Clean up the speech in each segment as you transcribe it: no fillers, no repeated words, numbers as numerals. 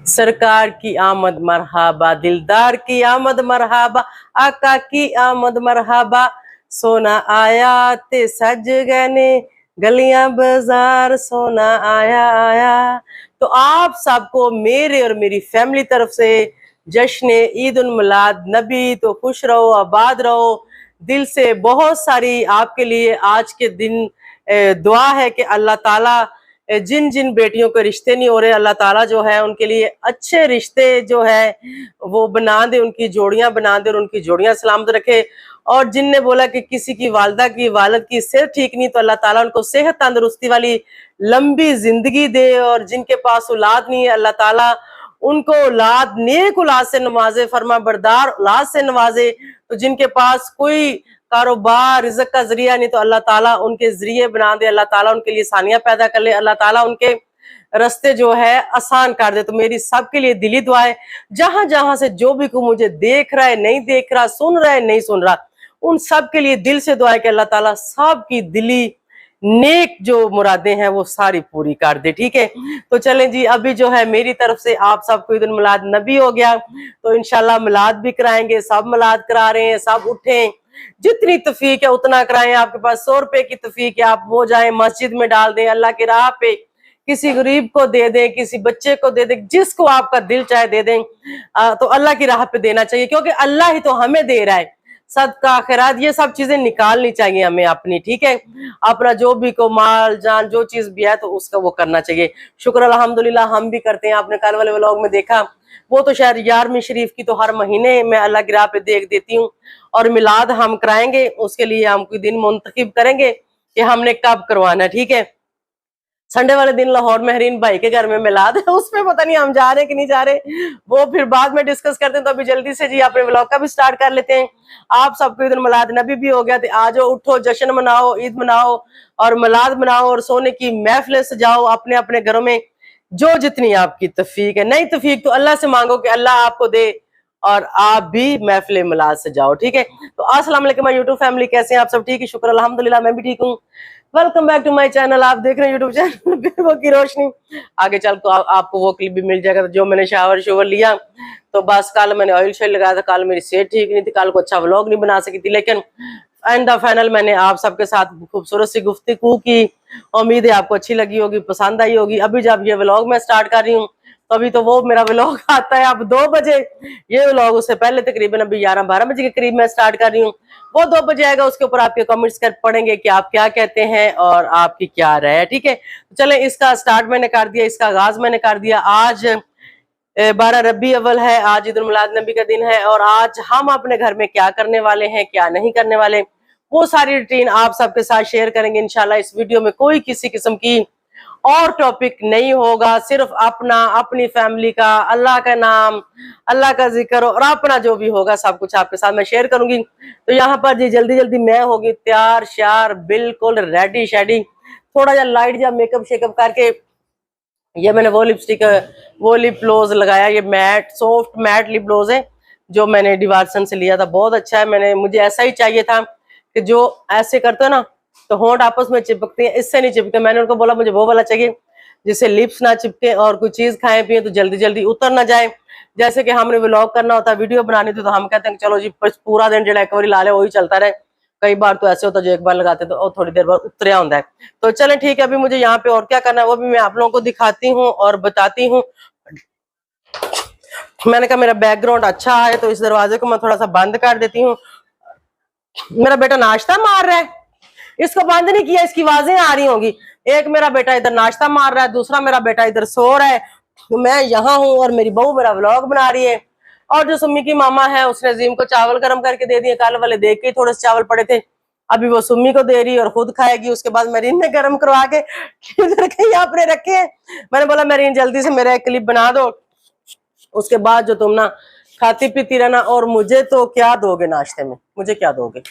सरकार की आमद मरहबा, दिलदार की आमद मरहबा, आका की आमद मरहबा, सोना आया ते सज गए गलियां बाजार, सोना आया आया। तो आप सबको मेरे और मेरी फैमिली तरफ से जश्न ईद उल मिलाद नबी। तो खुश रहो, आबाद रहो। दिल से बहुत सारी आपके लिए आज के दिन दुआ है कि अल्लाह ताला जिन जिन बेटियों के रिश्ते नहीं हो रहे, अल्लाह ताला जो है उनके लिए अच्छे रिश्ते जो है वो बना दे, उनकी जोड़ियां बना दे और उनकी जोड़ियां सलामत रखे। और जिनने बोला कि किसी की वालदा की वालद की सेहत ठीक नहीं, तो अल्लाह ताला उनको सेहत तंदुरुस्ती वाली लंबी जिंदगी दे। और जिनके पास औलाद नहीं है, अल्लाह ताला उनको औलाद नेक औलाद से नवाजे, फरमा बरदार औलाद से नवाजे। तो जिनके पास कोई कारोबार रिज़्क का जरिया नहीं, तो अल्लाह ताला उनके जरिए बना दे, अल्लाह ताला उनके लिए आसानियां पैदा कर ले, अल्लाह ताला उनके रास्ते जो है आसान कर दे। तो मेरी सबके लिए दिली दुआ है, जहां जहां से जो भी को मुझे देख रहा है, नहीं देख रहा, सुन रहा है, नहीं सुन रहा, उन सब के लिए दिल से दुआ है कि अल्लाह ताला सब की दिली नेक जो मुरादें हैं वो सारी पूरी कर दे। ठीक है, तो चलें जी, अभी जो है मेरी तरफ से आप सबको ईद उल मिलाद नबी हो गया, तो इंशाल्लाह मिलाद भी कराएंगे। सब मिलाद करा रहे हैं, सब उठें, जितनी तफीक है उतना कराएं। आपके पास 100 रुपए की तफीक है, आप वो जाएं मस्जिद में डाल दें, अल्लाह की राह पे किसी गरीब को दे दें, किसी बच्चे को दे दें, जिसको आपका दिल चाहे दे दें। तो अल्लाह की राह पे देना चाहिए, क्योंकि अल्लाह ही तो हमें दे रहा है। सदका खैरात ये सब चीजें निकालनी चाहिए हमें अपनी। ठीक है, अपना जो भी को माल जान जो चीज भी है तो उसका वो करना चाहिए। शुक्र अल्हम्दुलिल्लाह हम भी करते हैं। आपने कल वाले व्लॉग में देखा, वो तो शायद 11वीं शरीफ की तो हर महीने मैं अल्लाह की राह पे देख देती हूँ। और मिलाद हम कराएंगे, उसके लिए हम कोई दिन मुंतखब करेंगे कि हमने कब करवाना। ठीक है, संडे वाले दिन लाहौर महरीन भाई के घर में मिलाद है, उसमें पता नहीं हम जा रहे कि नहीं जा रहे, वो फिर बाद में डिस्कस करते हैं। तो अभी जल्दी से जी अपने व्लॉग का भी स्टार्ट कर लेते हैं। आप सबको ईद उल मिलाद नबी भी हो गया, तो आज उठो, जश्न मनाओ, ईद मनाओ और मिलाद मनाओ और सोने की महफिलें सजाओ अपने अपने घरों में, जो जितनी आपकी तफीक है। नहीं तफीक तो अल्लाह से मांगो कि अल्लाह आपको दे और आप भी महफिल मिलाद सजाओ। ठीक है, तो अस्सलाम वालेकुम यूट्यूब फैमिली, कैसे हैं आप सब? ठीक है, शुक्र अल्हम्दुलिल्लाह मैं भी ठीक हूँ। Welcome back to my channel. आप देख रहे हैं यूट्यूब चैनल वो की रोशनी। आगे चल तो आपको वो क्लिप भी मिल जाएगा जो मैंने शावर शोवर लिया। तो बस कल मैंने ऑयल शेल लगाया था, कल मेरी सेहत ठीक नहीं थी, कल को अच्छा व्लॉग नहीं बना सकी थी, लेकिन एंड द फाइनल मैंने आप सबके साथ खूबसूरत सी गुफ्तगू की। उम्मीद है आपको अच्छी लगी होगी, पसंद आई होगी। अभी जब ये व्लॉग मैं स्टार्ट कर रही हूँ तो अभी तो वो मेरा व्लॉग आता है अब 2 बजे। ये व्लॉग उससे पहले तकरीबन अभी 11-12 बजे के करीब मैं स्टार्ट कर रही हूँ। वो 2 बजे आएगा, उसके ऊपर आपके कमेंट्स कर पढ़ेंगे कि आप क्या कहते हैं और आपकी क्या राय है। ठीक है, चले इसका स्टार्ट मैंने कर दिया, इसका आगाज मैंने कर दिया। आज 12 रबी अव्वल है, आज ईद उल मिलाद नबी का दिन है। और आज हम अपने घर में क्या करने वाले हैं, क्या नहीं करने वाले, वो सारी रूटीन आप सबके साथ शेयर करेंगे इंशाल्लाह। इस वीडियो में कोई किसी किस्म की और टॉपिक नहीं होगा, सिर्फ अपना, अपनी फैमिली का, अल्लाह का नाम, अल्लाह का जिक्र और अपना जो भी होगा सब कुछ आपके साथ मैं शेयर करूंगी। तो यहाँ पर जी जल्दी जल्दी मैं होगी तैयार श्यार, बिल्कुल रेडी शेडी, थोड़ा जा लाइट जा मेकअप शेकअप करके। ये मैंने वो लिपस्टिक, वो लिप ग्लोज लगाया, ये matte soft matte lip gloss है जो मैंने डिवारसन से लिया था, बहुत अच्छा है। मुझे ऐसा ही चाहिए था कि जो ऐसे करते हो ना तो होंठ आपस में चिपकते हैं, इससे नहीं चिपके। मैंने उनको बोला मुझे वो वाला चाहिए जिससे लिप्स ना चिपके और कोई चीज खाए पिए तो जल्दी जल्दी उतर ना जाए। जैसे कि हमने व्लॉग करना होता है, वीडियो बनानी थी, तो हम कहते हैं चलो जी पूरा दिन जो एक बार ला ले वही चलता रहे। कई बार तो ऐसे होता है जो एक बार लगाते तो थोड़ी देर बाद उतरिया होता है। तो चले ठीक है, अभी मुझे यहाँ पे और क्या करना है वो भी मैं आप लोगों को दिखाती हूँ और बताती हूँ। मैंने कहा मेरा बैकग्राउंड अच्छा है तो इस दरवाजे को मैं थोड़ा सा बंद कर देती हूँ। मेरा बेटा नाश्ता मार रहा है, इसको बंद नहीं किया, इसकी आवाजें आ रही होंगी। एक मेरा बेटा इधर नाश्ता मार रहा है, दूसरा मेरा बेटा इधर सो रहा है, मैं यहाँ हूँ और मेरी बहू मेरा व्लॉग बना रही है। और जो सुम्मी की मामा है उसने अजीम को चावल गर्म करके दे दिए, कल वाले देख के थोड़े से चावल पड़े थे, अभी वो सुम्मी को दे रही और खुद खाएगी। उसके बाद मेरीन ने गर्म करवा के इधर कहीं आपने रखे हैं। मैंने बोला मेरीन जल्दी से मेरा एक क्लिप बना दो, उसके बाद जो तुम ना खाती पीती रहना। और मुझे तो क्या दोगे नाश्ते में, मुझे क्या दोगे?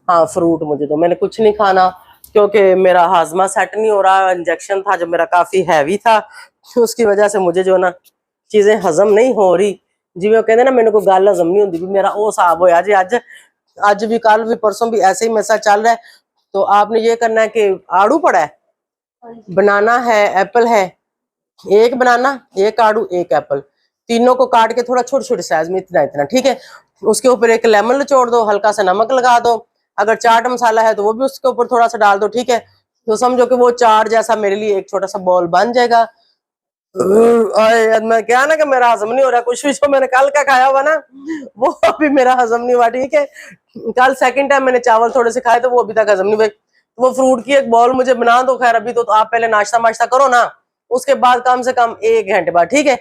हाँ फ्रूट मुझे दो, मैंने कुछ नहीं खाना क्योंकि मेरा हाजमा सेट नहीं हो रहा। इंजेक्शन था जो मेरा काफी हैवी था, उसकी वजह से मुझे जो ना चीजें हजम नहीं हो रही। जिवें कहते ना मैंने को गल हजम नहीं होती, मेरा वो हिसाब होया जी। अज भी कल भी परसों भी ऐसे ही मैसा चल रहा है। तो आपने ये करना है कि आड़ू पड़ा है, बनाना है, एप्पल है, एक बनाना, एक आड़ू, एक एप्पल, तीनों को काट के थोड़ा छोटे छोटे साइज में, इतना इतना, ठीक है। उसके ऊपर एक लेमन निचोड़ दो, हल्का सा नमक लगा दो, अगर चाट मसाला है तो वो भी उसके ऊपर थोड़ा सा डाल दो, ठीक है। तो समझो कि वो चाट जैसा मेरे लिए एक छोटा सा बॉल बन जाएगा। मैं क्या ना कि मेरा हजम नहीं हो रहा, कुछ भी जो मैंने कल का खाया हुआ ना वो अभी मेरा हजम नहीं हुआ, ठीक है। कल सेकंड टाइम मैंने चावल थोड़े से खाए तो वो अभी तक हजम नहीं हुए। वो फ्रूट की एक बॉल मुझे बना दो, खैर अभी तो आप पहले नाश्ता वाश्ता करो ना, उसके बाद कम से कम 1 घंटे बाद, ठीक है।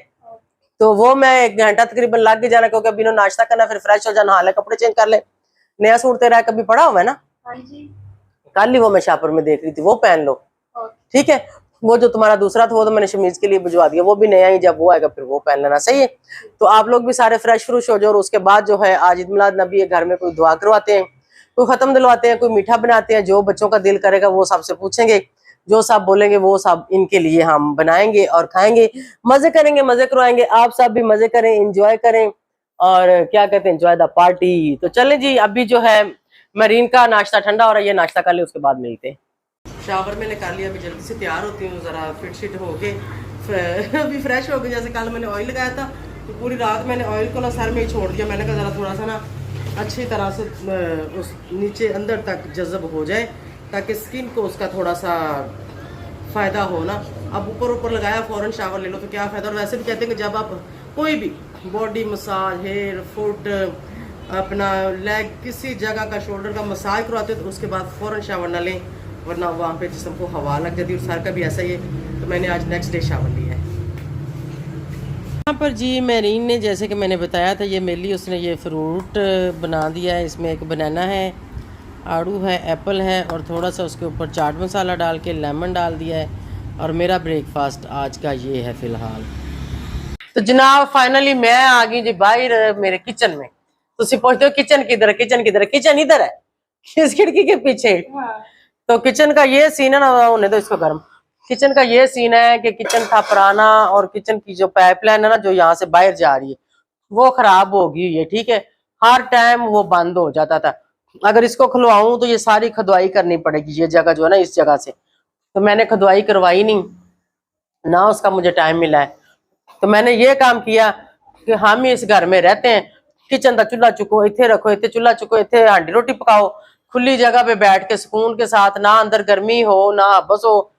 तो वो मैं 1 घंटा तकरीबन लग के जाना, क्योंकि अभी नाश्ता करना, फिर फ्रेश हो जाना, हाल है कपड़े चेंज कर ले। नया सूट तेरा कभी पड़ा हुआ है ना, कल ही वो मैं शापर में देख रही थी, वो पहन लो, ठीक है। वो जो तुम्हारा दूसरा था वो तो मैंने शमीज के लिए भिजवा दिया, वो भी नया ही, जब वो आएगा फिर वो पहन लेना, सही है। तो आप लोग भी सारे फ्रेश फ्रूश हो जाओ, और उसके बाद जो है आज ईद मिलाद नबी है, घर में कोई दुआ करवाते हैं, कोई खत्म दिलवाते हैं, कोई मीठा बनाते हैं, जो बच्चों का दिल करेगा वो सबसे पूछेंगे, जो सब बोलेंगे वो सब इनके लिए हम बनाएंगे और खाएंगे, मजे करेंगे, मजे करवाएंगे। आप सब भी मजे करें, इंजॉय करें, और क्या कहते हैं, एंजॉय द पार्टी। तो चलें जी, अभी जो है मरीन का नाश्ता ठंडा हो रहा है, ये नाश्ता कर ले, उसके बाद मिलते हैं। शावर मैंने कर लिया, अभी जल्दी से तैयार होती हूँ, ज़रा फिट शिट होके अभी फ्रेश हो गई। जैसे कल मैंने ऑयल लगाया था तो पूरी रात मैंने ऑयल को ना सर में ही छोड़ दिया, मैंने कहा ज़रा थोड़ा सा ना अच्छी तरह से उस नीचे अंदर तक जज़ब हो जाए, ताकि स्किन को उसका थोड़ा सा फ़ायदा हो ना। अब ऊपर लगाया फ़ौरन शावर ले लो तो क्या फ़ायदा। और वैसे भी कहते हैं कि जब आप कोई भी बॉडी मसाज, हेयर, फुट, अपना लेग, किसी जगह का शोल्डर का मसाज करवाते हो तो उसके बाद फ़ौरन शावर ना लें, वरना वहाँ पे जिस्म को हवा लग जाती है। और सर का भी ऐसा ही है, तो मैंने आज नेक्स्ट डे शावर लिया है। यहाँ पर जी मेरीन ने, जैसे कि मैंने बताया था, ये मेरे लिए उसने ये फ्रूट बना दिया है। इसमें एक बनाना है, आड़ू है, एप्पल है, और थोड़ा सा उसके ऊपर चाट मसाला डाल के लेमन डाल दिया है। और मेरा ब्रेकफास्ट आज का ये है फ़िलहाल। तो जनाब फाइनली मैं आ गई जी बाहर मेरे किचन में। तो पूछते हो किचन किधर है, किचन किधर है? किचन इधर है, इस खिड़की के पीछे। तो किचन का ये सीन है ना, होने दो इसको गर्म। किचन का ये सीन है कि किचन था पुराना, और किचन की जो पाइपलाइन है ना, जो यहाँ से बाहर जा रही है, वो खराब हो गई है, ठीक है। हर टाइम वो बंद हो जाता था। अगर इसको खुलवाऊं तो ये सारी खुदवाई करनी पड़ेगी, ये जगह जो है ना, इस जगह से। तो मैंने खुदवाई करवाई नहीं ना, उसका मुझे टाइम मिला है। तो मैंने ये काम किया कि हम ही इस घर में रहते हैं, किचन का चूल्हा चुको, इतने रखो, इतने चूल्हा चुको, इतने हांडी रोटी पकाओ, खुली जगह पे बैठ के सुकून के साथ, ना अंदर गर्मी हो ना बस हो।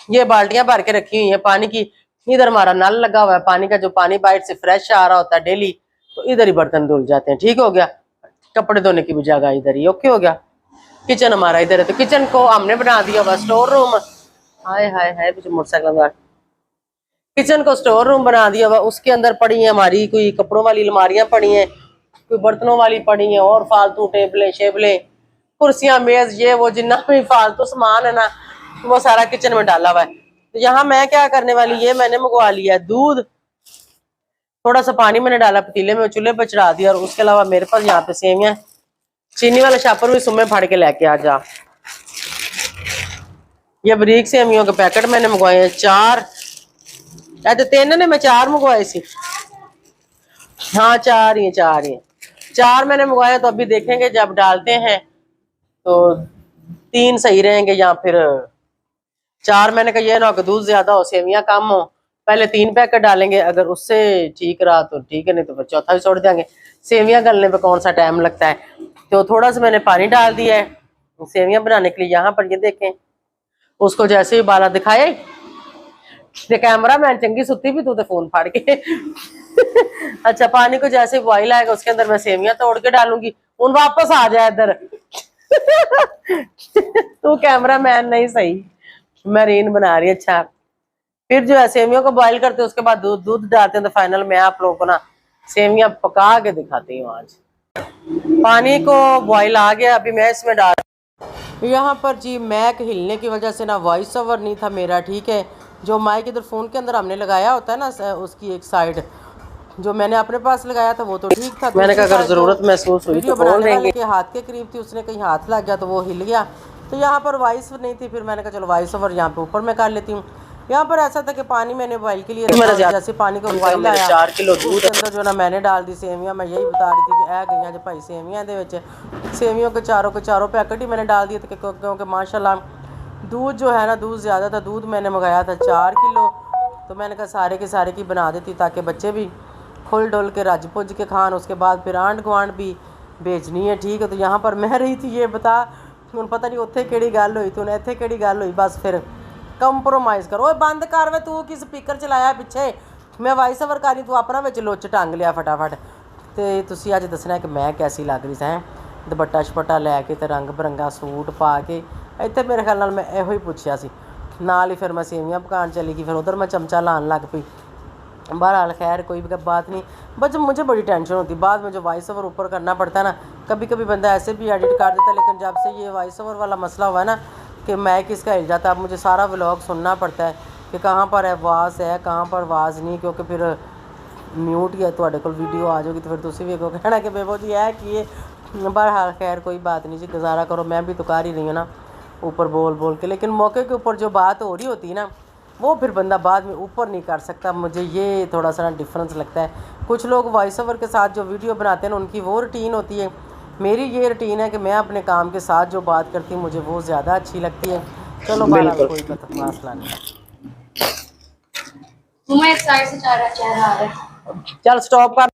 ये बाल्टियां भर के रखी हुई है पानी की, इधर हमारा नल लगा हुआ है पानी का, जो पानी बाहर से फ्रेश आ रहा होता है डेली, तो इधर ही बर्तन धुल जाते हैं, ठीक हो गया। कपड़े धोने की भी जगह इधर ही, ओके हो गया। किचन हमारा इधर है, तो किचन को हमने बना दिया हुआ स्टोर रूम। हाय हाय हाय, पीछे मोटरसाइकिल। किचन को स्टोर रूम बना दिया हुआ, उसके अंदर पड़ी है हमारी कोई कपड़ों वाली अलमारियां पड़ी हैं, कोई बर्तनों वाली पड़ी हैं, और फालतू टेबलें शेबलें, कुर्सियां, मेज, ये वो जितना भी फालतू सामान है ना, वो सारा किचन में डाला हुआ है। तो यहाँ मैं क्या करने वाली, ये मैंने मंगवा लिया दूध, थोड़ा सा पानी मैंने डाला पतीले में, चूल्हे पर चढ़ा दिया। और उसके अलावा मेरे पास यहाँ पे सेवियां, चीनी वाला शापर भी सुबह फाड़ के लेके आ जा। ये बरीक सेवियों के पैकेट मैंने मंगवाए हैं 4, तो 3 ने, मैं 4 मंगवाए सी। हाँ 4 ही 4 मैंने मंगवाए। तो अभी देखेंगे जब डालते हैं तो 3 सही रहेंगे, या फिर 4। मैंने कहा ये ना कि दूध ज्यादा हो सेवियां कम हो, पहले 3 पैकेट डालेंगे, अगर उससे ठीक रहा तो ठीक है, नहीं तो फिर चौथा भी छोड़ देंगे। सेवियां गलने पे कौन सा टाइम लगता है। तो थोड़ा सा मैंने पानी डाल दिया है सेवियां बनाने के लिए। यहाँ पर ये देखें, उसको जैसे ही उबाला दिखाए, कैमरा मैन चंगी सुती भी तू तो फोन फाड़ के अच्छा, पानी को जैसे बॉइल आएगा उसके अंदर मैं सेवियां तोड़ के डालूंगी, उन वापस आ जाए इधर तू कैमरा मैन नहीं सही, मरीन बना रही है। अच्छा, फिर जो है सेवियों को बॉइल करते हैं, उसके बाद दूध डालते हैं। तो फाइनल में आप लोगों को ना सेवियां पका के दिखाती हूँ आज। पानी को बॉइल आ गया, अभी मैं इसमें डाल, यहाँ पर जी मैक हिलने की वजह से ना वॉइस ओवर नहीं था मेरा, ठीक है। जो माइक इधर फ़ोन के अंदर हमने लगाया होता है ना, उसकी एक साइड जो मैंने अपने पास लगाया था वो तो ठीक था। मैंने कहा अगर ज़रूरत महसूस हुई तो बोल देंगे। के हाथ के करीब थी, उसने कहीं हाथ लग गया तो वो हिल गया। तो यहाँ पर वॉइस नहीं थी, फिर मैंने कहा चलो वॉइस ओवर यहाँ पे ऊपर मैं कर लेती हूँ। यहाँ पर ऐसा था कि पानी मैंने बॉइल के लिए रखा, जैसे पानी को बॉइल आया 4 किलो दूध के अंदर जो ना मैंने डाल दी सेवियां। मैं यही बता रही थी कि ऐ गई जो भाई सेवियां दे विच, सेवियों के चारों पैकेट ही मैंने डाल दिए थे, क्योंकि माशाल्लाह दूध जो है ना, दूध ज़्यादा था। दूध मैंने मंगाया था 4 किलो, तो मैंने कहा सारे के सारे की बना देती ताकि बच्चे भी खुल डुल के रज पुज के खान, उसके बाद फिर आंढ गुआंढ भी भेजनी है, ठीक है। तो यहाँ पर मैं रही थी, ये बता हूँ पता नहीं उत्थे केड़ी गल हुई, तूने इत्थे केड़ी गल हुई, बस फिर कंप्रोमाइज़ करो। ओए बंद कर वे, तू की स्पीकर चलाया पिछे, मैं वाइस ओवर कर रही, तू अपना विच लुच टंग लिया फटाफट। तो तुसी अज दसना कि मैं कैसी लग रही सैं, दुपट्टा शपट्टा लैके ते रंग बरंगा सूट पा के। इत्थे मेरे ख्याल नाल मैं इहो ही पुछया सी, नाल ही फिर मैं सेवियां पकान चली गई, फिर उधर मैं चमचा लान लग पई। बहरहाल खैर कोई भी बात नहीं, बस मुझे बड़ी टेंशन होती बाद में जो वॉइस ओवर ऊपर करना पड़ता है ना। कभी कभी बंदा ऐसे भी एडिट कर देता है, लेकिन जब से ये वॉइस ओवर वाला मसला हुआ है ना कि माइक इसका हिल जाता है, अब मुझे सारा व्लॉग सुनना पड़ता है कि कहाँ पर आवाज़ है कहाँ पर आवाज़ नहीं, क्योंकि फिर म्यूट या तुहाडे कोल वीडियो आ जाएगी तो फिर तुसी भी कहना कि बेबो जी है कि ये। बहरहाल खैर कोई बात नहीं जी, गुजारा करो, मैं भी तो कर ही रही हूँ ना ऊपर बोल बोल के, लेकिन मौके के ऊपर जो बात हो रही होती है ना वो फिर बंदा बाद में ऊपर नहीं कर सकता। मुझे ये थोड़ा सा डिफरेंस लगता है। कुछ लोग वॉइस ओवर के साथ जो वीडियो बनाते हैं उनकी वो रूटीन होती है, मेरी ये रूटीन है कि मैं अपने काम के साथ जो बात करती हूँ मुझे वो ज़्यादा अच्छी लगती है। चलो बाहर कोई मसला नहीं, चल स्टॉप कर।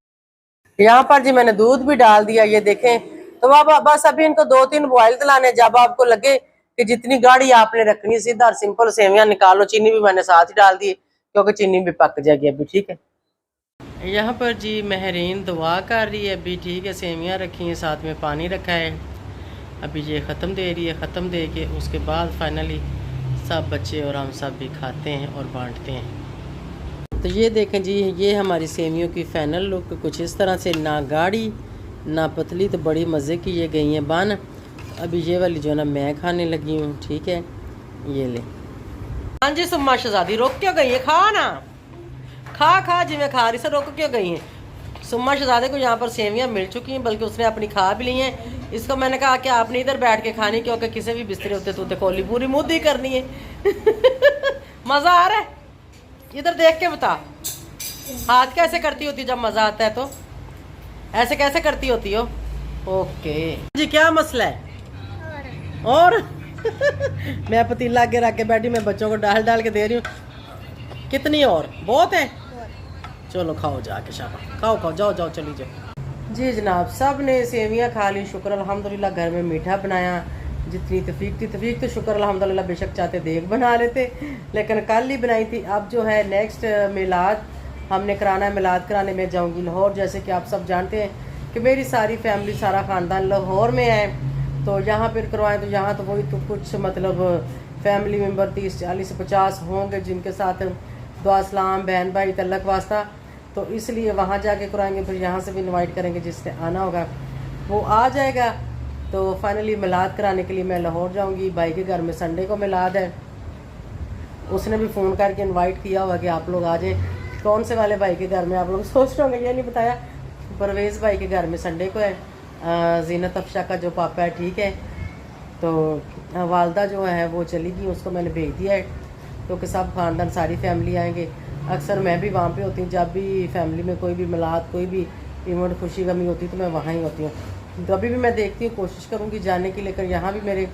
यहाँ पर जी मैंने दूध भी डाल दिया, ये देखें। तो अब बस अभी इनको 2-3 बॉयल दिलाने, जब आपको लगे कि जितनी गाढ़ी आपने रखनी, सीधा और सिंपल सेवियां निकालो। चीनी भी मैंने साथ ही डाल दी क्योंकि चीनी भी पक जाएगी अभी, ठीक है। यहाँ पर जी महरीन दुआ कर रही है अभी, ठीक है। सेवियां रखी हैं, साथ में पानी रखा है, अभी ये ख़त्म दे रही है। ख़त्म दे के उसके बाद फाइनली सब बच्चे और हम सब भी खाते हैं और बांटते हैं। तो ये देखें जी, ये हमारी सेवियों की फ़ाइनल लुक कुछ इस तरह से, ना गाढ़ी ना पतली, तो बड़ी मज़े की ये गई हैं बन। अभी ये वाली जो है ना मैं खाने लगी हूँ, ठीक है। ये ले। हाँ जी सुम्मा शहजादी रुक क्यों गई है, खा ना, खा खा जी, मैं खा रही से रुक क्यों गई है। सुम्मा शहजादे को यहाँ पर सेवियाँ मिल चुकी हैं, बल्कि उसने अपनी खा भी ली हैं। इसको मैंने कहा कि आपने इधर बैठ के खानी, क्योंकि किसी भी बिस्तरे होते तो खोली पूरी मुद्दी करनी है। मज़ा आ रहा है, इधर देख के बता, हाथ कैसे करती होती जब मज़ा आता है, तो ऐसे कैसे करती होती हो। ओके जी, क्या मसला है। और मैं पतीला आगे रख के बैठी, मैं बच्चों को डाल डाल के दे रही हूँ। कितनी और बहुत है, चलो खाओ जाके, शाबाश खाओ खाओ, जाओ जाओ चली जाओ जी। जनाब सब ने सेवियाँ खा ली, शुक्र अल्हम्दुलिल्लाह। घर में मीठा बनाया, जितनी तफीक थी तफीक तो शुक्र अल्हम्दुलिल्लाह, बेशक चाहते देग बना लेते, लेकिन कल ही बनाई थी। अब जो है नेक्स्ट मिलाद हमने कराना है, मिलाद कराने में जाऊंगी लाहौर। जैसे कि आप सब जानते हैं कि मेरी सारी फैमिली, सारा ख़ानदान लाहौर में है, तो यहाँ पर करवाएं तो यहाँ तो वही तो कुछ मतलब फैमिली मेम्बर 30-40 से 50 होंगे जिनके साथ दुआ सलाम बहन भाई तल्लक वास्ता, तो इसलिए वहाँ जाके कराएंगे। फिर यहाँ से भी इनवाइट करेंगे, जिसने आना होगा वो आ जाएगा। तो फाइनली मिलाद कराने के लिए मैं लाहौर जाऊंगी। भाई के घर में संडे को मिलाद है, उसने भी फ़ोन करके इनवाइट किया हुआ कि आप लोग आ जाए। कौन से वाले भाई के घर में, आप लोग सोच रहे होंगे, ये नहीं बताया। परवेज़ भाई के घर में संडे को है, जीनत अफशा का जो पापा है, ठीक है। तो वालदा जो है वो चली गई, उसको मैंने भेज दिया है, क्योंकि सब ख़ानदान सारी फैमिली आएंगे। अक्सर मैं भी वहाँ पे होती हूँ, जब भी फैमिली में कोई भी मिलाद कोई भी इवेंट खुशी गमी होती है तो मैं वहाँ ही होती हूँ। तो अभी भी मैं देखती हूँ, कोशिश करूँगी जाने की, लेकर यहाँ भी मेरे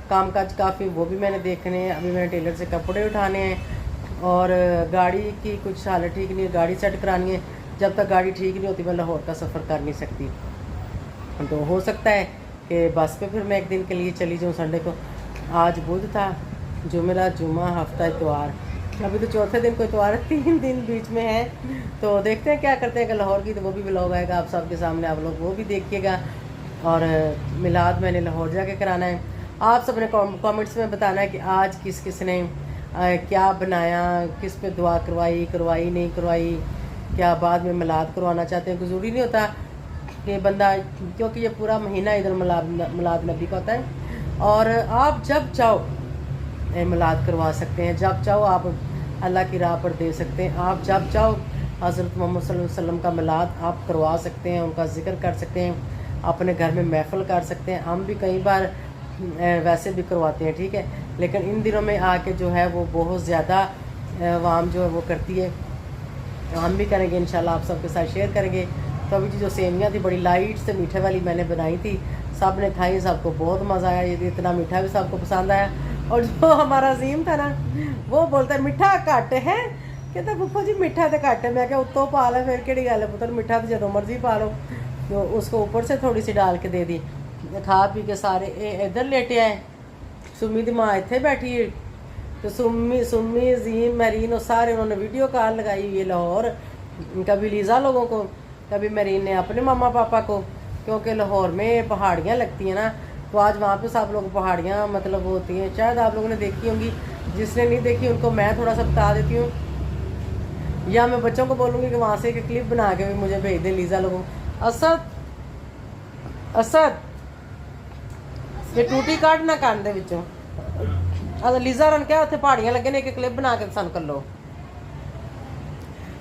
काम काज काफ़ी वो भी मैंने देखने हैं। अभी मैंने टेलर से कपड़े उठाने हैं और गाड़ी की कुछ हालत ठीक नहीं है, गाड़ी सेट करानी है। जब तक गाड़ी ठीक नहीं होती मैं लाहौर का सफ़र कर नहीं सकती। तो हो सकता है कि बस पे फिर मैं एक दिन के लिए चली जाऊँ संडे को। आज बुध था, जुमेरा जुमा हफ्ता इतवार, अभी तो चौथे दिन को इतवार है, 3 दिन बीच में है। तो देखते हैं क्या करते हैं कि लाहौर की तो वो भी व्लॉग आएगा आप सबके सामने, आप लोग वो भी देखिएगा। और मिलाद मैंने लाहौर जाके कराना है। आप सब ने कमेंट्स में बताना है कि आज किस किस ने क्या बनाया, किस पे दुआ करवाई नहीं करवाई, क्या बाद में मिलाद करवाना चाहते हैं। कोई ज़रूरी नहीं होता कि बंदा, क्योंकि ये पूरा महीना इधर मिलाद नबी का होता है। और आप जब चाहो मिलाद करवा सकते हैं, जब चाहो आप अल्लाह की राह पर दे सकते हैं, आप जब चाहो हज़रत मोहम्मद सल्लल्लाहु अलैहि वसल्लम का मिलाद आप करवा सकते हैं, उनका ज़िक्र कर सकते हैं, अपने घर में महफ़िल कर सकते हैं। हम भी कई बार वैसे भी करवाते हैं, ठीक है। लेकिन इन दिनों में आके जो है वो बहुत ज़्यादा आवाम जो है वो करती है, हम भी करेंगे इंशाल्लाह, आप सबके साथ शेयर करेंगे। तो अभी जो सेवियाँ थी बड़ी लाइट से मीठे वाली मैंने बनाई थी, सब ने खाई, सबको बहुत मज़ा आया। ये इतना मीठा भी सबको पसंद आया। और जो हमारा अजीम था ना वो बोलता है मीठा घट है कहता फुफा जी मिठा तो घट है। मैं क्या उत्तों पा ला, फिर केड़ी गल है पुत्र, मिठा तो जो मर्जी पा लो। तो उसको ऊपर से थोड़ी सी डाल के दे दी। खा पी के सारे इधर लेटे आए। सुम्मी दी माँ इतने बैठी है, तो सुम्मी अजीम मैरीन और सारे उन्होंने वीडियो कॉल लगाई हुई है लाहौर। कभी लीज़ा लोगों को, कभी मैरीन ने अपने मामा पापा को, क्योंकि लाहौर में पहाड़ियाँ लगती हैं ना, तो आज वहाँ पे सब लोग पहाड़ियाँ मतलब होती हैं, शायद आप लोगों ने देखी होंगी। जिसने नहीं देखी उनको मैं थोड़ा सा बता देती हूँ, या मैं बच्चों को बोलूँगी कि वहाँ से एक क्लिप बना के भी मुझे भेज दें लीज़ा लोगों। असद असद ये टूटी काट ना कान दे विचों। लीज़ा रन क्या उत्थे पहाड़ियाँ लगे ने, एक क्लिप बना के सन कर लो।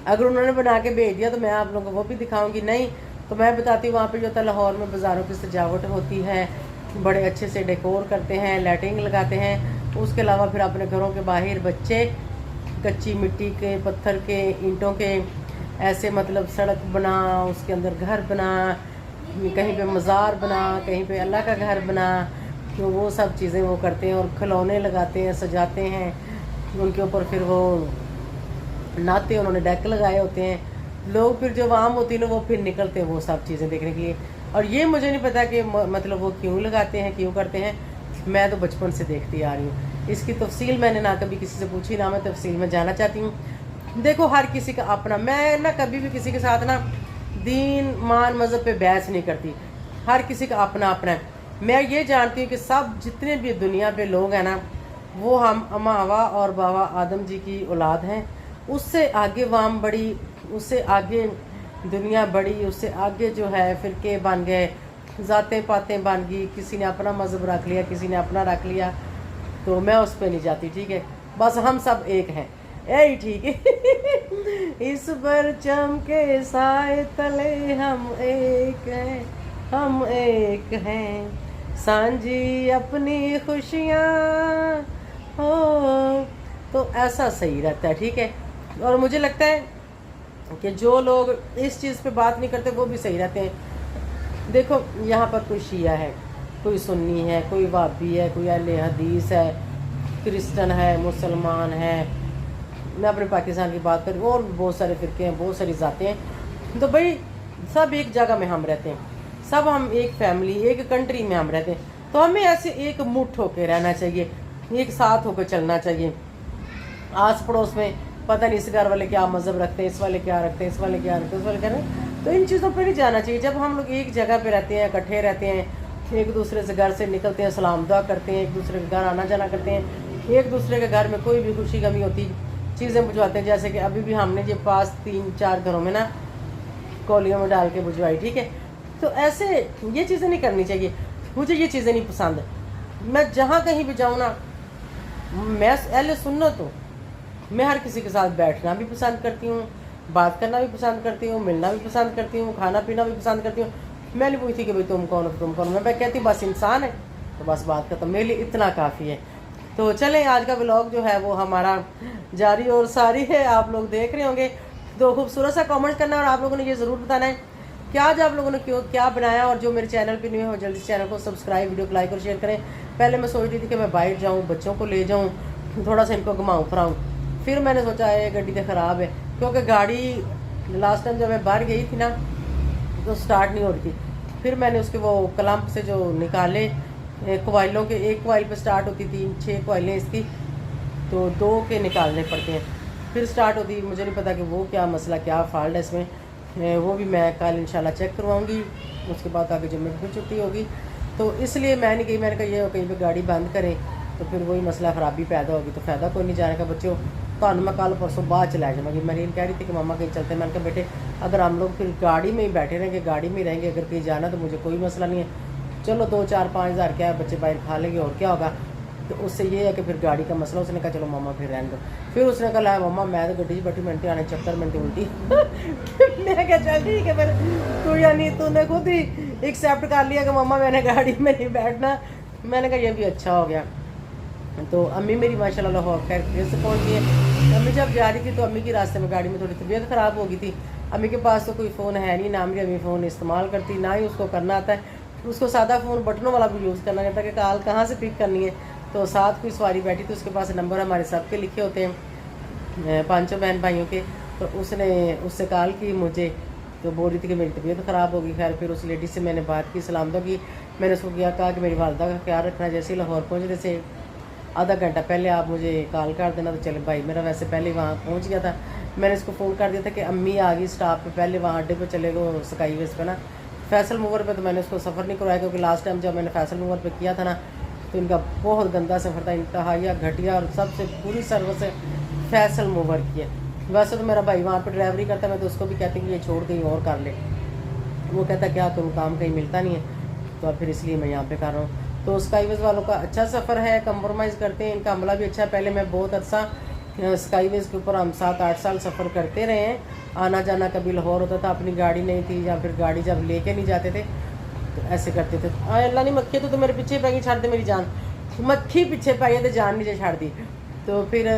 अगर उन्होंने बना के भेज दिया तो मैं आप लोगों को वो भी दिखाऊंगी, नहीं तो मैं बताती हूँ। वहाँ पे जो होता है लाहौर में बाज़ारों की सजावट होती है, बड़े अच्छे से डेकोर करते हैं, लाइटिंग लगाते हैं। उसके अलावा फिर अपने घरों के बाहर बच्चे कच्ची मिट्टी के, पत्थर के, ईंटों के ऐसे मतलब सड़क बना, उसके अंदर घर बना, कहीं पे मज़ार बना, कहीं पे अल्लाह का घर बना, तो वो सब चीज़ें वो करते हैं। और खिलौने लगाते हैं, सजाते हैं, उनके ऊपर फिर वो नाते उन्होंने डेक लगाए होते हैं। लोग फिर जो आम होती है ना वो फिर निकलते हैं वो सब चीज़ें देखने के लिए। और ये मुझे नहीं पता कि मतलब वो क्यों लगाते हैं, क्यों करते हैं। मैं तो बचपन से देखती आ रही हूँ। इसकी तफसील मैंने ना कभी किसी से पूछी, ना मैं तफसील में जाना चाहती हूँ। देखो हर किसी का अपना, मैं ना कभी भी किसी के साथ ना दीन मान मज़हब पे बहस नहीं करती। हर किसी का अपना अपना है। मैं ये जानती हूँ कि सब जितने भी दुनिया पे लोग हैं ना, वो हम अम्मा हवा और बाबा आदम जी की औलाद हैं। उससे आगे वाम बड़ी, उससे आगे दुनिया बड़ी, उससे आगे जो है फ़िरके बन गए, ज़ातें पातें बन गई, किसी ने अपना मज़हब रख लिया, किसी ने अपना रख लिया। तो मैं उस पर नहीं जाती, ठीक है। बस हम सब एक हैं, यही ठीक है। इस परचम के साए तले हम एक हैं, हम एक हैं, सांझी अपनी खुशियाँ हो। तो ऐसा सही रहता है, ठीक है। और मुझे लगता है कि जो लोग इस चीज़ पे बात नहीं करते वो भी सही रहते हैं। देखो यहाँ पर कोई शिया है, कोई सुन्नी है, कोई वाबी है, कोई अहले हदीस है, क्रिश्चन है, मुसलमान है, मैं अपने पाकिस्तान की बात करूँ, और बहुत सारे फ़िरके हैं, बहुत सारी ज़ातें हैं। तो भाई सब एक जगह में हम रहते हैं, सब हम एक फैमिली, एक कंट्री में हम रहते हैं। तो हमें ऐसे एक मुट्ठ होकर रहना चाहिए, एक साथ होकर चलना चाहिए। आस पड़ोस में पता नहीं इस घर वाले क्या मज़हब रखते हैं, इस वाले क्या रखते हैं, इस वाले क्या रखते हैं, उस वाले क्या रखते हैं, तो इन चीज़ों पर नहीं जाना चाहिए। जब हम लोग एक जगह पे रहते हैं, इकट्ठे रहते हैं, एक दूसरे से घर से निकलते हैं, सलाम दुआ करते हैं, एक दूसरे के घर आना जाना करते हैं, एक दूसरे के घर में कोई भी खुशी गमी होती चीज़ें बुझवाते हैं। जैसे कि अभी भी हमने जो पास 3-4 घरों में ना कौलियों में डाल के बुझवाई, ठीक है। तो ऐसे ये चीज़ें नहीं करनी चाहिए, मुझे ये चीज़ें नहीं पसंद। मैं जहाँ कहीं भी जाऊँ ना, मैं अहले सुन्नत हूँ, मैं हर किसी के साथ बैठना भी पसंद करती हूँ, बात करना भी पसंद करती हूँ, मिलना भी पसंद करती हूँ, खाना पीना भी पसंद करती हूँ। मैं नहीं पूछती कि भाई तुम कौन हो, तुम कौन हो, मैं कहती हूँ बस इंसान है, तो बस बात करता हूँ, मेरे लिए इतना काफ़ी है। तो चलें, आज का व्लॉग जो है वो हमारा जारी और सारी है, आप लोग देख रहे होंगे। तो खूबसूरत सा कमेंट करना, और आप लोगों ने ये ज़रूर बताना है कि आज आप लोगों ने क्यों क्या बनाया। और जो मेरे चैनल पे न्यू है जल्दी से चैनल को सब्सक्राइब, वीडियो को लाइक और शेयर करें। पहले मैं सोच रही थी कि मैं बाहर जाऊँ, बच्चों को ले जाऊँ, थोड़ा सा इनको घुमाऊँ फिराऊँ, फिर मैंने सोचा ये गाड़ी तो ख़राब है, क्योंकि गाड़ी लास्ट टाइम जब मैं बाहर गई थी ना तो स्टार्ट नहीं हो रही थी। फिर मैंने उसके वो क्लम्प से जो निकाले कोयलों के, एक कोयल पे स्टार्ट होती थी, 6 कोयलें इसकी, तो 2 के निकालने पड़ते हैं फिर स्टार्ट होती। मुझे नहीं पता कि वो क्या मसला, क्या फॉल्ट है इसमें, वो भी मैं कल इंशाल्लाह चेक करवाऊँगी। उसके बाद आगे जब मेरी फिर छुट्टी होगी, तो इसलिए मैं नहीं गई। मैंने कहा ये कहीं पर गाड़ी बंद करें तो फिर वही मसला ख़राबी पैदा होगी, तो फ़ायदा कोई नहीं जाने का। बच्चों तो मैं कल परसों बाद चला जाऊँगी। मरीन कह रही थी कि मामा कहीं चलते हैं। मैंने कहा बेटे अगर हम लोग फिर गाड़ी में ही बैठे रहेंगे, गाड़ी में ही रहेंगे, अगर कहीं जाना तो मुझे कोई मसला नहीं है, चलो 2-4-5 हज़ार क्या है, बच्चे बाहर खा लेंगे और क्या होगा। तो उससे ये है कि फिर गाड़ी का मसला। उसने कहा चलो मामा फिर रहने दो। फिर उसने कहा ला मामा मैं तो गड्डी बैठी मिनट आने चक्कर मिनट उल्टी। मैं क्या चल ठीक है, फिर तू यानी तूने खुद ही एक्सेप्ट कर लिया कि मामा मैंने गाड़ी में नहीं बैठना। मैंने कहा ये भी अच्छा हो गया। तो अम्मी मेरी माशाल्लाह लाहौर खैर से पहुँच गई है। अम्मी जब जा रही थी तो अम्मी की रास्ते में गाड़ी में थोड़ी तबीयत ख़राब हो गई थी। अम्मी के पास तो कोई फ़ोन है नहीं, ना मेरी अम्मी फ़ोन इस्तेमाल करती, ना ही उसको करना आता है। उसको सादा फ़ोन बटनों वाला भी यूज़ करना रहता है कि कॉल कहाँ से पिक करनी है। तो साथ कोई सवारी बैठी तो उसके पास नंबर हमारे सबके लिखे होते हैं, पांचों बहन भाइयों के। तो उसने उससे कॉल की मुझे, तो बोल रही थी कि मेरी तबीयत ख़राब होगी। खैर फिर उस लेडी से मैंने बात की, सलामतों की। मैंने उसको किया कहा कि मेरी वालदा का ख्याल रखना, जैसे ही लाहौर पहुँचने से आधा घंटा पहले आप मुझे कॉल कर देना। तो चले भाई मेरा वैसे पहले वहाँ पहुँच गया था। मैंने इसको फ़ोन कर दिया था कि अम्मी आ गई स्टाफ पे, पहले वहाँ अड्डे पे चले गए स्काई वेज पे ना, फैसल मूवर पे। तो मैंने उसको सफ़र नहीं करवाया, क्योंकि लास्ट टाइम जब मैंने फैसल मूवर पे किया था ना, तो इनका बहुत गंदा सफ़र था, इंतहाइया घटिया, और सबसे पूरी सर्विस फैसल मूवर की है। वैसे तो मेरा भाई वहाँ पे ड्राइवरी करता है, मैं तो उसको भी कहती हूँ कि ये छोड़ कहीं और कर ले। वो कहता क्या करूँ, काम कहीं मिलता नहीं है, तो अब फिर इसलिए मैं यहाँ पे कर रहा हूँ। तो स्काईवेज वालों का अच्छा सफ़र है, कंप्रोमाइज़ करते हैं, इनका अमला भी अच्छा है। पहले मैं बहुत अर्सा स्काईवेज के ऊपर हम 7-8 साल सफ़र करते रहे हैं। आना जाना कभी लाहौर होता था, अपनी गाड़ी नहीं थी, या फिर गाड़ी जब लेके नहीं जाते थे तो ऐसे करते थे। अल्लाह नहीं मक्खी तो मेरे पीछे पै गई, छाड़ दे मेरी जान, मक्खी पीछे पाई है तो जान नीचे छाड़ दी। तो फिर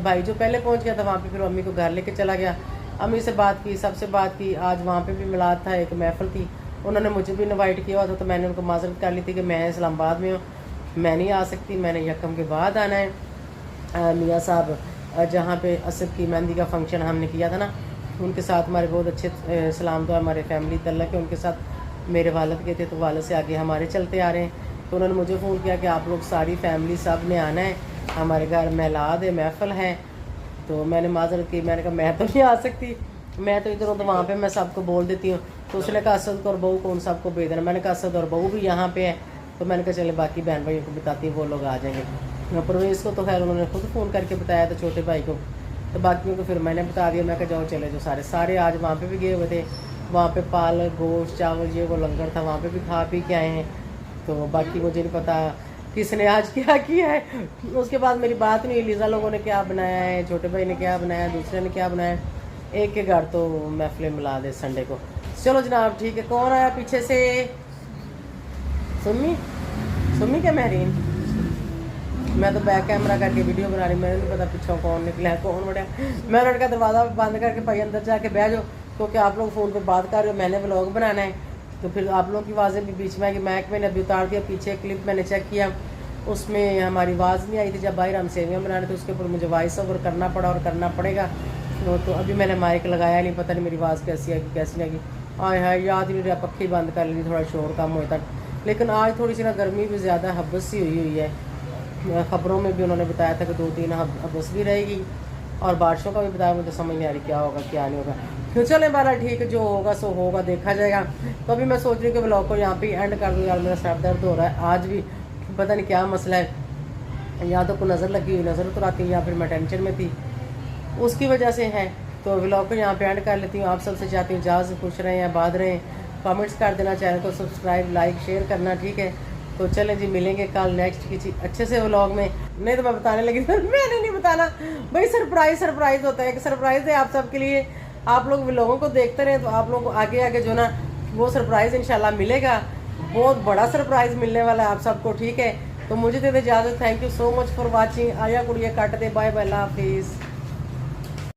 भाई जो पहले पहुंच गया था वहाँ पे, फिर अम्मी को घर लेके चला गया। अम्मी से बात की, सबसे बात की। आज वहाँ पे भी मिलाद था, एक महफिल थी, उन्होंने मुझे भी इनवाइट किया हुआ था। तो मैंने उनको माजरत कर ली थी कि मैं इस्लामाबाद में हूँ, मैं नहीं आ सकती, मैंने यकम के बाद आना है। मियाँ साहब जहाँ पे असद की मेहंदी का फंक्शन हमने किया था ना, उनके साथ हमारे बहुत अच्छे सलाम तो हमारे फैमिली तल्लक है, उनके साथ मेरे वालद के थे, तो वालद से आगे हमारे चलते आ रहे हैं। तो उन्होंने मुझे फ़ोन किया कि आप लोग सारी फैमिली सब ने आना है, हमारे घर मिलाद है, महफिल है। तो मैंने माजरत की, मैंने कहा मैं तो नहीं आ सकती, मैं तो इधर हूँ, तो वहाँ पे मैं सबको बोल देती हूँ। तो उसने कहा असद और बहू कौन सबको भेज देना। मैंने कहा असद और बहू भी यहाँ पे है। तो मैंने कहा चले बाकी बहन भाइयों को बताती हूँ, वो लोग आ जाएंगे। परवेज़ को तो खैर उन्होंने खुद फ़ोन करके बताया था, छोटे भाई को। तो बाकियों को फिर मैंने बता दिया, मैं कहा जाओ चले जो सारे आज वहाँ पे भी गए हुए थे, वहाँ पे पालक गोश्त चावल ये वो लंगर था, वहाँ पे भी खा पी के आए हैं। तो बाकी मुझे नहीं पता किसने आज क्या किया है। उसके बाद मेरी बात नहीं हुई, लीज़ा लोगों ने क्या बनाया है, छोटे भाई ने क्या बनाया, दूसरे ने क्या बनाया। एक के घर तो महफिल मिला दे संडे को। चलो जनाब ठीक है। कौन आया पीछे से? सुम्मी क्या महरीन? मैं तो बैक कैमरा करके वीडियो बना रही, मैंने नहीं पता पीछे कौन निकला है कौन बढ़िया। मैं उनका दरवाज़ा बंद करके भाई अंदर जाके बैठ जाओ, क्योंकि आप लोग फ़ोन पे बात कर रहे हो, मैंने व्लॉग बनाना है। तो फिर आप लोगों की आवाज़ें भी बीच में आएगी। मैक मैंने अभी उतार दिया, पीछे क्लिप मैंने चेक किया, उसमें हमारी आवाज़ नहीं आई थी जब बाहर हम सेवियाँ बना रहे थे, उसके ऊपर मुझे वॉइस ओवर करना पड़ा और करना पड़ेगा। तो अभी मैंने माइक लगाया नहीं, पता नहीं मेरी आवाज़ कैसी आएगी कैसी नहीं आएगी। आए हाय याद नहीं रहा, पक्की बंद कर ली, थोड़ा शोर कम होता। लेकिन आज थोड़ी सी ना गर्मी भी ज़्यादा हब्बस सी हुई है। ख़बरों में भी उन्होंने बताया था कि 2-3 हब्बस भी रहेगी, और बारिशों का भी बताया, मुझे समझ नहीं आ रही क्या होगा क्या नहीं होगा। तो चलें बहरहाल ठीक है, जो होगा सो होगा, देखा जाएगा। तो अभी मैं सोच रही हूँ कि ब्लॉग को यहाँ पे एंड कर दूँ। यार मेरा सर दर्द हो रहा है आज भी, पता नहीं क्या मसला है, या तो कोई नज़र लगी हुई नज़र तो आती है, या फिर मैं टेंशन में थी उसकी वजह से है। तो व्लॉग को यहाँ पे एंड कर लेती हूँ। आप सबसे चाहती हूँ जहाँ से खुश रहें या बात रहें, कमेंट्स कर देना, चैनल को सब्सक्राइब लाइक शेयर करना, ठीक है। तो चलें जी, मिलेंगे कल नेक्स्ट किसी अच्छे से व्लॉग में। नहीं तो मैं बताने लगी मैंने नहीं बताना भाई, सरप्राइज़ होता है, एक सरप्राइज़ है आप सबके लिए। आप लोग व्लॉगों को देखते रहें तो आप लोगों को आगे आगे जो ना वो सरप्राइज़ इंशाल्लाह मिलेगा, बहुत बड़ा सरप्राइज़ मिलने वाला है आप सबको, ठीक है। तो मुझे दे दे इजाज़त। Thank you so much for watching. आया कुड़िया काट दे, बाय बाय, अल्लाह हाफिज़।